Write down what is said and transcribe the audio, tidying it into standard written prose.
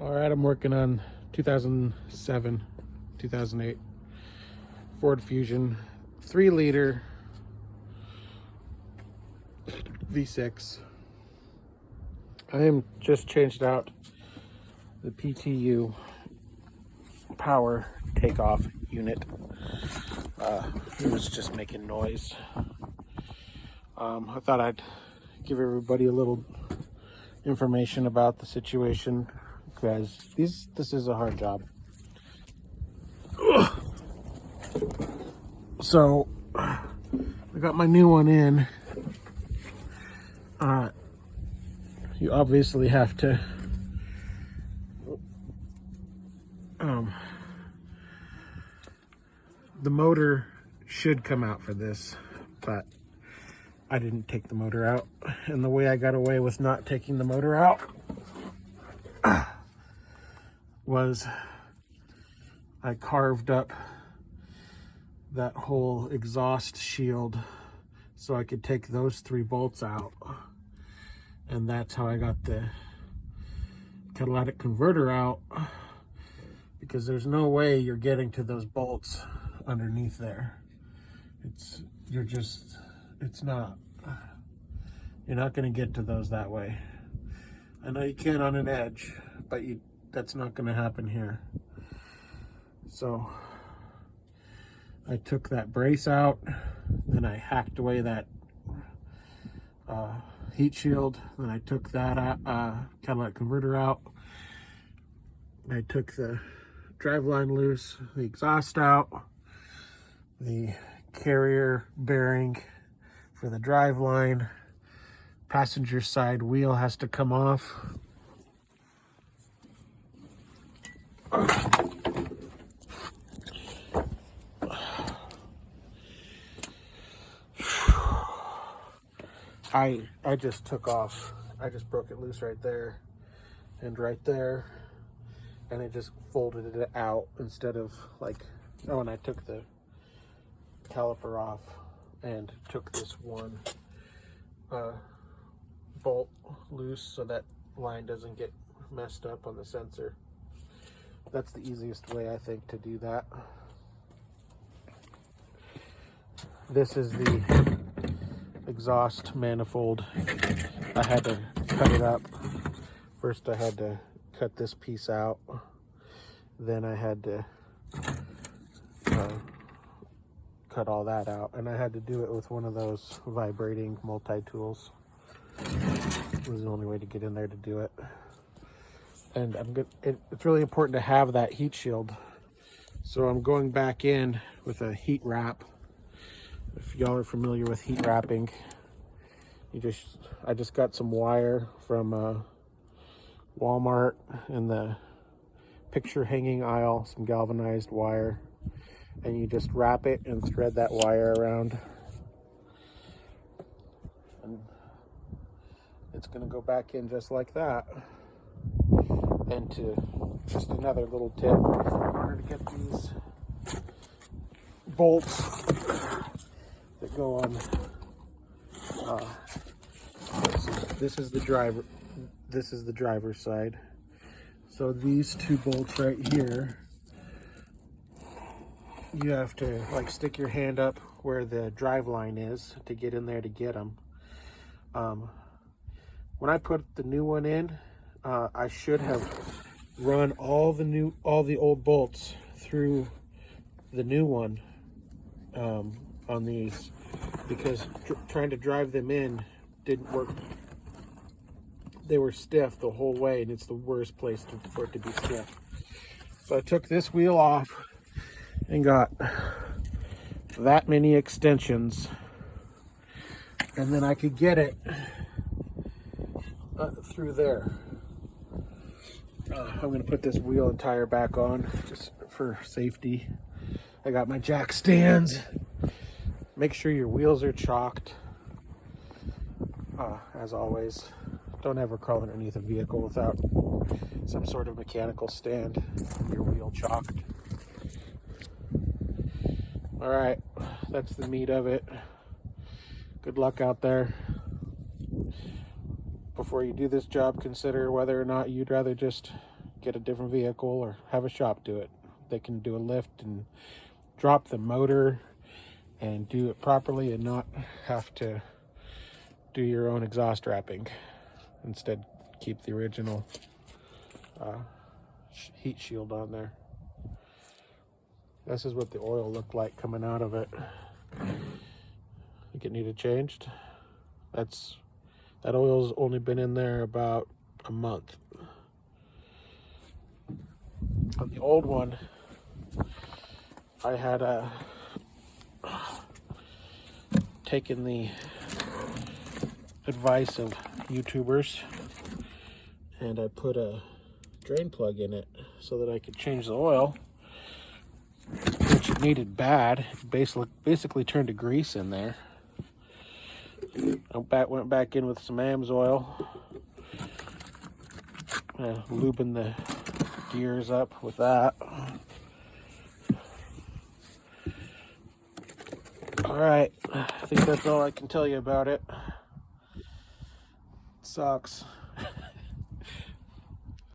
All right, I'm working on 2007, 2008 Ford Fusion 3-liter V6. I am just changed out the PTU power takeoff unit. It was just making noise. I thought I'd give everybody a little information about the situation because this is a hard job. So I got my new one in. You obviously have to the motor should come out for this, but I didn't take the motor out, and the way I got away with not taking the motor out was I carved up that whole exhaust shield so I could take those 3 bolts out, and that's how I got the catalytic converter out, because there's no way you're getting to those bolts underneath there. You're not going to get to those that way. I know you can on an edge, but that's not going to happen here. So I took that brace out, then I hacked away that heat shield, then I took that catalytic converter out. I took the driveline loose, the exhaust out, the carrier bearing for the driveline, passenger side wheel has to come off. I just took off. I just broke it loose right there and right there, and it just folded it out instead of and I took the caliper off and took this one bolt loose so that line doesn't get messed up on the sensor. That's the easiest way, I think, to do that. This is the exhaust manifold. I had to cut it up. First I had to cut this piece out, then I had to cut all that out, and I had to do it with one of those vibrating multi-tools. It was the only way to get in there to do it. And it's really important to have that heat shield. So I'm going back in with a heat wrap. If y'all are familiar with heat wrapping, I just got some wire from Walmart in the picture hanging aisle, some galvanized wire, and you just wrap it and thread that wire around, and it's going to go back in just like that. And just another little tip, in order to get these bolts that go on, this is the driver's side. So these 2 bolts right here, you have to stick your hand up where the drive line is to get in there to get them. When I put the new one in, I should have run all the old bolts through the new one on these, because trying to drive them in didn't work. They were stiff the whole way, and it's the worst place for it to be stiff. So I took this wheel off and got that many extensions, and then I could get it through there. I'm going to put this wheel and tire back on just for safety. I got my jack stands. Make sure your wheels are chalked. As always, don't ever crawl underneath a vehicle without some sort of mechanical stand, your wheel chalked. All right, that's the meat of it. Good luck out there. Before you do this job, consider whether or not you'd rather just get a different vehicle or have a shop do it. They can do a lift and drop the motor and do it properly and not have to do your own exhaust wrapping. Instead, keep the original heat shield on there. This is what the oil looked like coming out of it. Think it needed changed? That oil's only been in there about a month. On the old one, I had taken the advice of YouTubers and I put a drain plug in it so that I could change the oil, which it needed bad. It basically turned to grease in there. I went back in with some AMS oil, lubing the gears up with that. Alright, I think that's all I can tell you about it. Sucks.